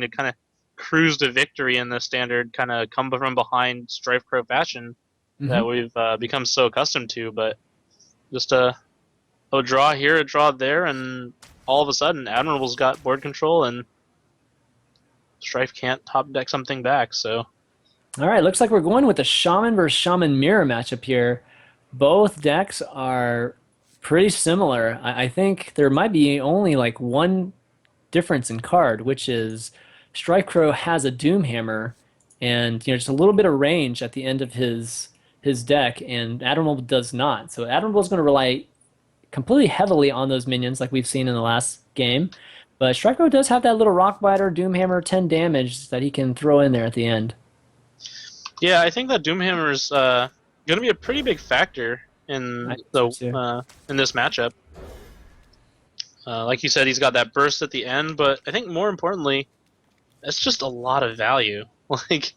to kind of cruise to victory in the standard, kind of come from behind StrifeCro fashion that Hmm. we've become so accustomed to. But just a draw here, a draw there, and all of a sudden, Admirable's got board control, and Strife can't top deck something back. So All right, looks like we're going with the Shaman versus Shaman Mirror matchup here. Both decks are pretty similar. I think there might be only like one difference in card, which is StrifeCro has a Doomhammer and just a little bit of range at the end of his deck, and Admirable does not. So Admirable is going to rely completely heavily on those minions, like we've seen in the last game. But StrifeCro does have that little Rockbiter Doomhammer 10 damage that he can throw in there at the end. yeah, I think that Doomhammer is going to be a pretty big factor I in think so the too. in this matchup. Like you said, he's got that burst at the end, but I think more importantly, that's just a lot of value. Like,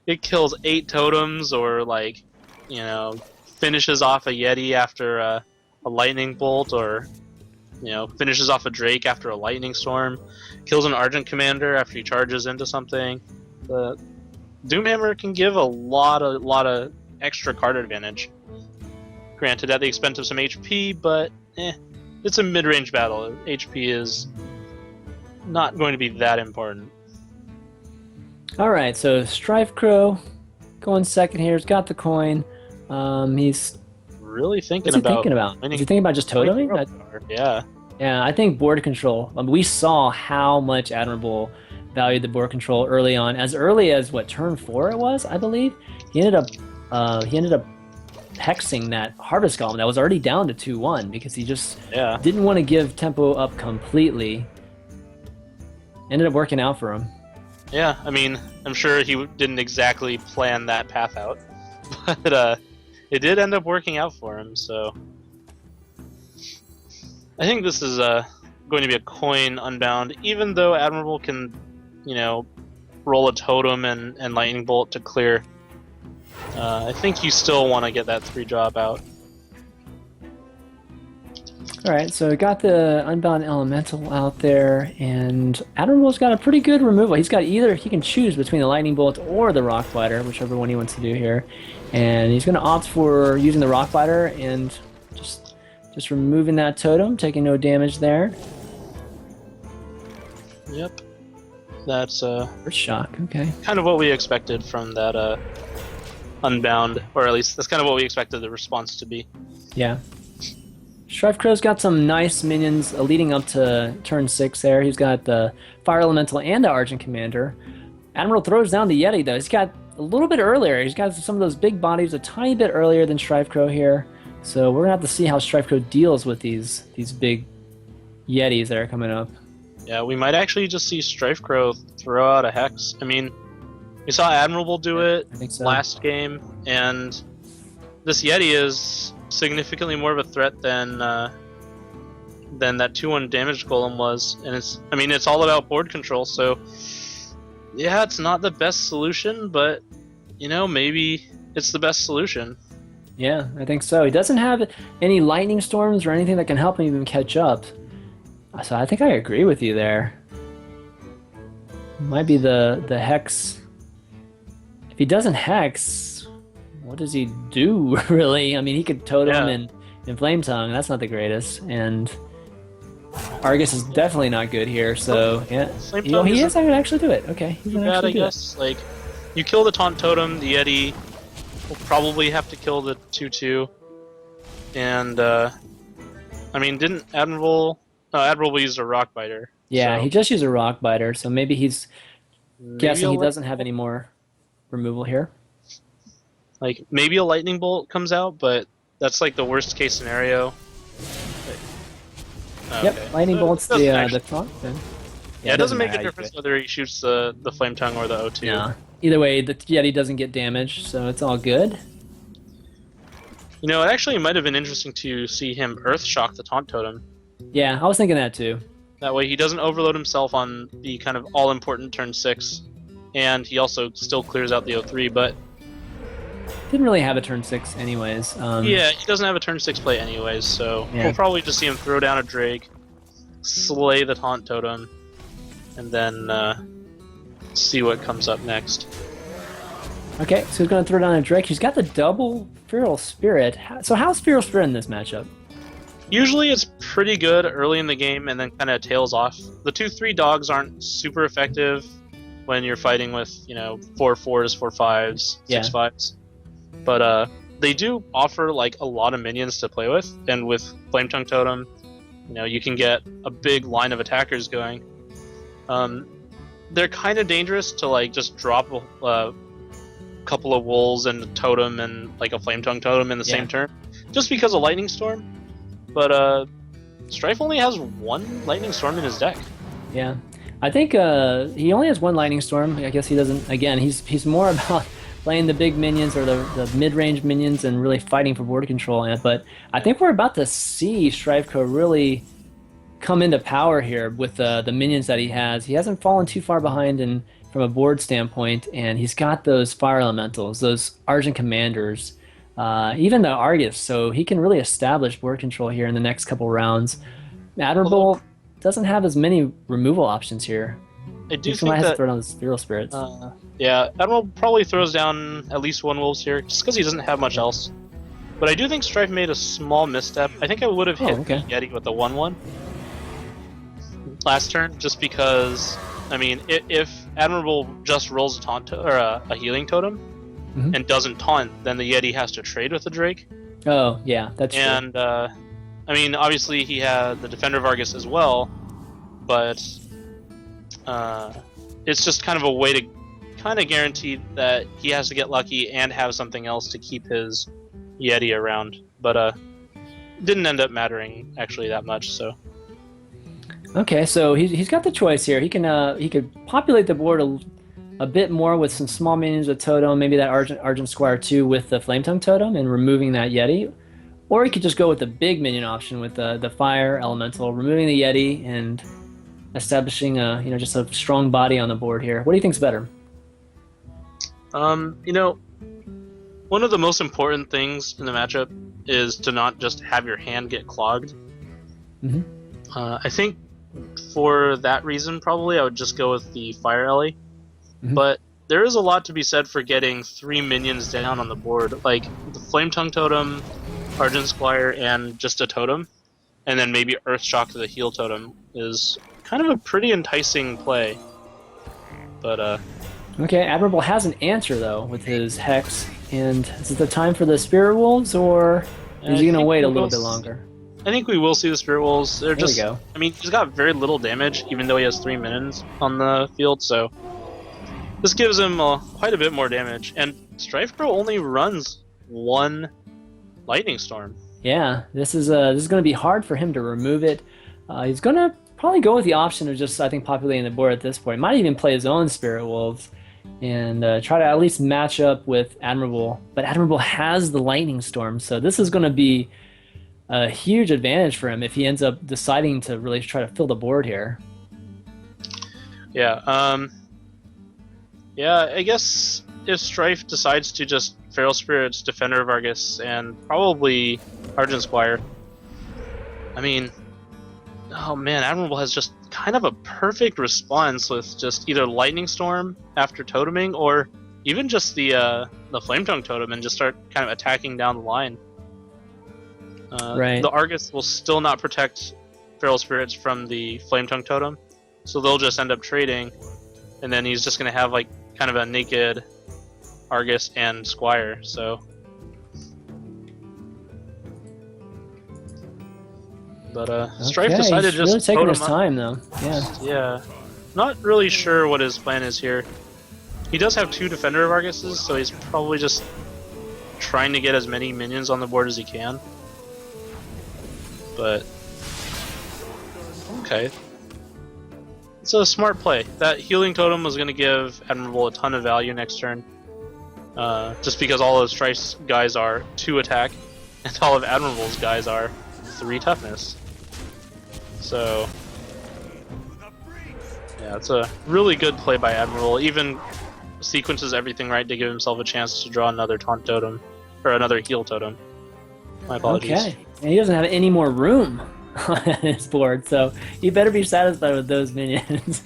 it kills 8 totems, or like, finishes off a Yeti after a lightning bolt, or finishes off a Drake after a lightning storm, kills an Argent commander after he charges into something. The Doomhammer can give a lot of extra card advantage. Granted, at the expense of some HP, but it's a mid-range battle. HP is not going to be that important. All right, so StrifeCro going second here. He's got the coin. He's Really thinking what's he about thinking about? Is he winning. thinking about just toteming? Yeah, Yeah, I think board control. We saw how much Admirable valued the board control early on, as early as what turn 4 it was, I believe. He ended up hexing that Harvest Golem that was already down to 2-1 because he just yeah, didn't want to give tempo up completely. Ended up working out for him. yeah. I mean, I'm sure he didn't exactly plan that path out, but it did end up working out for him. So I think this is going to be a coin unbound, even though Admirable can, roll a totem and lightning bolt to clear. I think you still want to get that 3-drop out. All right, so we got the Unbound Elemental out there, and Admirable's got a pretty good removal. He can choose between the Lightning Bolt or the Rock Glider, whichever one he wants to do here. And he's going to opt for using the Rock Glider and just removing that totem, taking no damage there. Yep, that's First shock, okay. kind of what we expected from that Unbound, or at least that's kind of what we expected the response to be. Yeah. StrifeCro's got some nice minions leading up to turn 6 there. He's got the Fire Elemental and the Argent Commander. Admiral throws down the Yeti, though. He's got a little bit earlier. He's got some of those big bodies a tiny bit earlier than StrifeCro here. So we're going to have to see how StrifeCro deals with these big Yetis that are coming up. Yeah, we might actually just see StrifeCro throw out a Hex. I mean, we saw Admirable do it I think so. last game, and this Yeti is significantly more of a threat than that 2-1 damage golem was, and it's all about board control. So yeah, it's not the best solution, but maybe it's the best solution. Yeah, I think so. He doesn't have any lightning storms or anything that can help him even catch up. So I think I agree with you there. Might be the Hex. If he doesn't Hex, what does he do, really? I mean, he could totem and Flame Tongue. That's not the greatest. And Argus is definitely not good here. So, yeah. Flame You know, Tongue he isn't is going to actually do it. Okay, he's too going to bad, actually I do it. guess. Like, you kill the Taunt Totem, the Yeti will probably have to kill the 2/2, and I mean, didn't Admirable? No, Admirable used a Rock Biter. Yeah, So he just used a Rock Biter, so maybe he's maybe guessing a he doesn't have any more removal here. maybe a Lightning Bolt comes out, but that's like the worst case scenario. Okay. Yep, Lightning So it Bolt's doesn't the actually- front then. Yeah, it doesn't make matter a how you do difference it. whether he shoots the Flame Tongue or the O2. No. Either way, the Yeti doesn't get damaged, so it's all good. It actually might have been interesting to see him Earth Shock the Taunt Totem. Yeah, I was thinking that too. That way he doesn't overload himself on the kind of all-important turn 6, and he also still clears out the O3, but Didn't really have a turn 6 anyways. yeah, he doesn't have a turn 6 play anyways, so Yeah. we'll probably just see him throw down a Drake, slay the Taunt Totem, and then see what comes up next. Okay, so he's going to throw down a Drake. He's got the double Feral Spirit. So how's Feral Spirit in this matchup? Usually it's pretty good early in the game and then kind of tails off. The 2/3 dogs aren't super effective when you're fighting with, 4/4s, 4/5s, 6/5s. But they do offer like a lot of minions to play with, and with Flame Tongue Totem, you can get a big line of attackers going. They're kind of dangerous to like just drop a couple of wolves and a totem and like a Flame Tongue Totem in the same turn, just because of Lightning Storm. But Strife only has one Lightning Storm in his deck. Yeah, I think he only has one Lightning Storm. I guess he doesn't. Again, he's more about playing the big minions or the mid-range minions and really fighting for board control. But I think we're about to see StrifeCro really come into power here with the minions that he has. He hasn't fallen too far behind from a board standpoint, and he's got those fire elementals, those Argent Commanders, even the Argus, so he can really establish board control here in the next couple rounds. Admirable doesn't have as many removal options here. I do think might have that to throw down the Feral Spirits. Yeah, Admiral probably throws down at least one Wolves here, just because he doesn't have much else. But I do think Strife made a small misstep. I think I would have hit the Yeti with the 1/1 last turn, just because, I mean, if Admirable just rolls a taunt or a healing totem and doesn't taunt, then the Yeti has to trade with the Drake. Oh, yeah, that's true. And, I mean, obviously he had the Defender of Argus as well, but it's just kind of a way to kind of guarantee that he has to get lucky and have something else to keep his Yeti around. But didn't end up mattering actually that much, so. Okay, so he's got the choice here. He could populate the board a bit more with some small minions with Totem, maybe that Argent Squire 2 with the Flame Tongue Totem and removing that Yeti. Or he could just go with the big minion option with the Fire Elemental, removing the Yeti and establishing just a strong body on the board here. What do you think's better? One of the most important things in the matchup is to not just have your hand get clogged. I think for that reason, probably I would just go with the Fire Ellie. But there is a lot to be said for getting 3 minions down on the board, like the Flame Tongue Totem, Argent Squire, and just a totem, and then maybe Earthshock to the heal totem is kind of a pretty enticing play. But okay, Admirable has an answer though with his Hex, and is it the time for the Spirit Wolves, or is he gonna wait a little bit longer? I think we will see the Spirit Wolves. They're there just, we go. I mean, he's got very little damage, even though he has 3 minions on the field, so this gives him quite a bit more damage. And StrifeCro only runs 1 Lightning Storm. Yeah, this is going to be hard for him to remove it. He's going to probably go with the option of just, I think, populating the board at this point. Might even play his own Spirit Wolves and try to at least match up with Admirable. But Admirable has the Lightning Storm, so this is going to be a huge advantage for him if he ends up deciding to really try to fill the board here. Yeah, I guess if Strife decides to just Feral Spirits, Defender of Argus, and probably Argent Squire, I mean, oh man, Admirable has just kind of a perfect response with just either Lightning Storm after toteming, or even just the Flame Tongue Totem and just start kind of attacking down the line. Right. The Argus will still not protect Feral Spirits from the Flame Tongue Totem, so they'll just end up trading, and then he's just going to have like kind of a naked Argus and Squire, so. But Strife decided he's just really taking totem his up. time though. Yeah. Yeah, not really sure what his plan is here. He does have 2 Defender of Arguses, so he's probably just trying to get as many minions on the board as he can. But okay, it's a smart play. That healing totem was going to give Admirable a ton of value next turn, just because all of Strife's guys are 2 attack, and all of Admirable's guys are 3 toughness. So yeah, it's a really good play by Admirable. Even sequences everything right to give himself a chance to draw another taunt totem or another heal totem. My apologies. Okay, and he doesn't have any more room on his board, so you better be satisfied with those minions.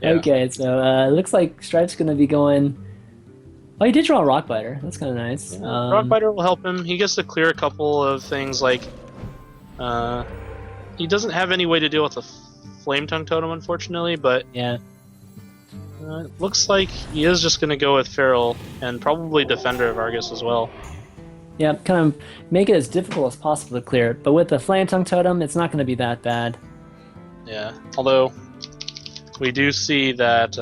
Yeah. Okay, so it looks like Strife's going to be going. Oh, he did draw a rock biter. That's kind of nice. Yeah, Rockbiter will help him. He gets to clear a couple of things like uh, he doesn't have any way to deal with the Flame Tongue Totem, unfortunately, but Yeah. it looks like he is just going to go with Feral and probably Defender of Argus as well. Yeah, kind of make it as difficult as possible to clear it. But with the Flame Tongue Totem, it's not going to be that bad. Yeah, although we do see that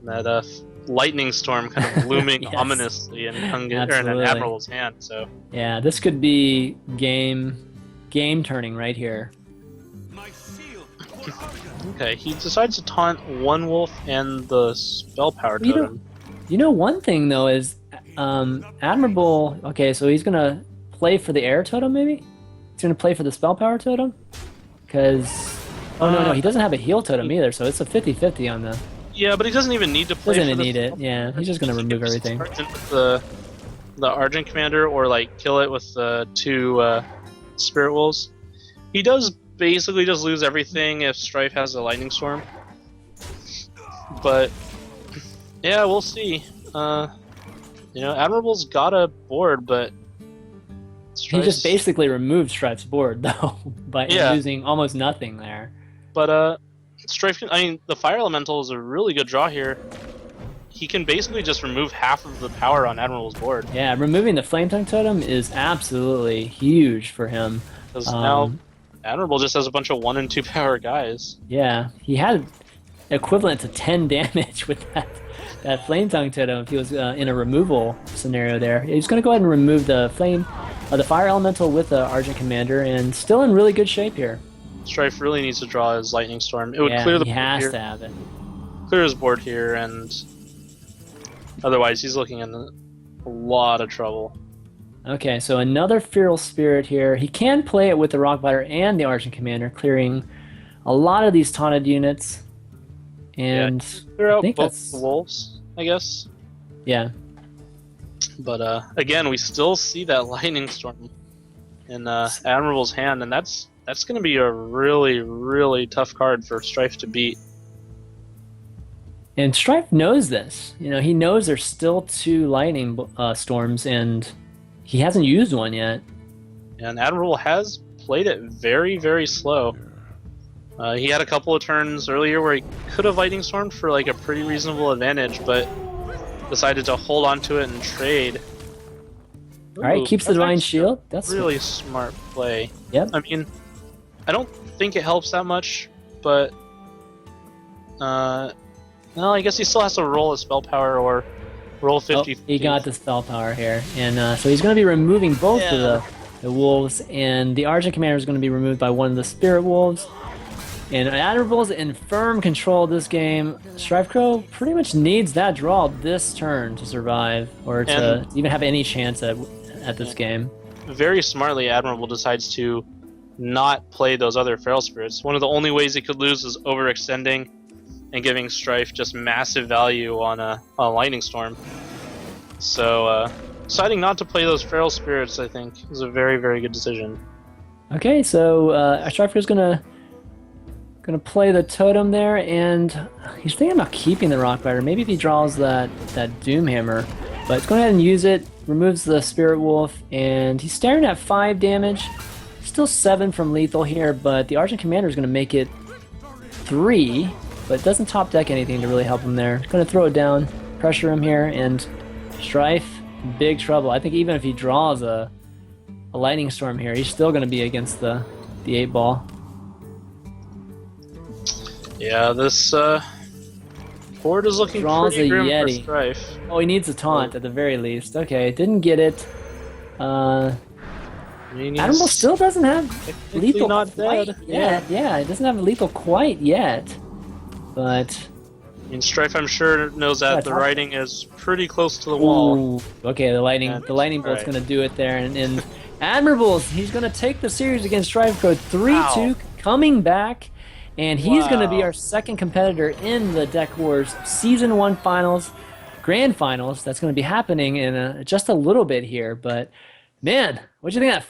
that lightning storm kind of looming Yes. ominously in in Absolutely. Admirable's hand. So Yeah, this could be game turning right here. okay, he decides to taunt one wolf and the spell power You know, totem. one thing though is Admirable. Okay, so he's gonna play for the air totem, maybe. He's gonna play for the spell power totem, because no, he doesn't have a heal totem either. So it's a 50-50 on the. Yeah, but he doesn't even need to play. Doesn't for need it. Yeah, he's just gonna remove everything. With the Argent Commander, or like kill it with the two Spirit Wolves. He does basically just lose everything if Strife has a Lightning Storm. But yeah, we'll see. Admirable's got a board, but He just basically removed Strife's board though by losing almost nothing there. But Strife can, I mean, the Fire Elemental is a really good draw here. He can basically just remove half of the power on Admirable's board. Yeah, removing the Flame Tongue Totem is absolutely huge for him. Because now Admirable just has a bunch of 1 and 2 power guys. Yeah, he had equivalent to 10 damage with that Flame Tongue Totem if he was in a removal scenario there. He's going to go ahead and remove the the Fire Elemental with the Argent Commander, and still in really good shape here. Strife really needs to draw his Lightning Storm. It would Yeah, clear the he board has here, to have it. clear his board here, and otherwise he's looking in a lot of trouble. Okay, so another Feral Spirit here. He can play it with the Rockbiter and the Argent Commander, clearing a lot of these taunted units. And Clear I out think both the wolves, I guess. yeah. But again, we still see that Lightning Storm in Admirable's hand, and that's going to be a really, really tough card for Strife to beat. And Strife knows this. He knows there's still 2 Lightning Storms, and he hasn't used one yet. And Admirable has played it very, very slow. He had a couple of turns earlier where he could have Lightning Stormed for like a pretty reasonable advantage, but decided to hold on to it and trade. Alright, keeps the Divine Shield. That's really smart play. Yep. I mean, I don't think it helps that much, but no, I guess he still has to roll a spell power or roll 50. He got the spell power here, and so he's going to be removing both of the wolves, and the Argent Commander is going to be removed by one of the Spirit Wolves. And Admirable's in firm control of this game. StrifeCro pretty much needs that draw this turn to survive, or to even have any chance at this game. Very smartly, Admirable decides to not play those other Feral Spirits. One of the only ways he could lose is overextending and giving Strife just massive value on a Lightning Storm. So deciding not to play those Feral Spirits, I think, is a very, very good decision. Okay, so StrifeCro's gonna play the totem there, and he's thinking about keeping the Rockbiter. Maybe if he draws that Doomhammer, but he's going ahead and use it. Removes the Spirit Wolf, and he's staring at 5 damage. Still 7 from lethal here, but the Argent Commander is going to make it 3, but it doesn't top deck anything to really help him there. Going to throw it down, pressure him here, and Strife, big trouble. I think even if he draws a Lightning Storm here, he's still going to be against the 8-ball. Yeah, this board is looking Draws pretty a grim Yeti. for Strife. Oh, he needs a taunt at the very least. Okay, didn't get it. Admirable still doesn't have lethal not quite dead. yet. Yeah, it doesn't have lethal quite yet. But I mean, Strife, I'm sure, knows that Yeah, the top- writing is pretty close to the wall. ooh, okay, the lightning bolt's right. gonna do it there, and Admirable's he's gonna take the series against StrifeCro 3-2, coming back, and he's gonna be Wow. our second competitor in the Deck Wars Season 1 Finals, Grand Finals. That's gonna be happening in just a little bit here, but man, what do you think of that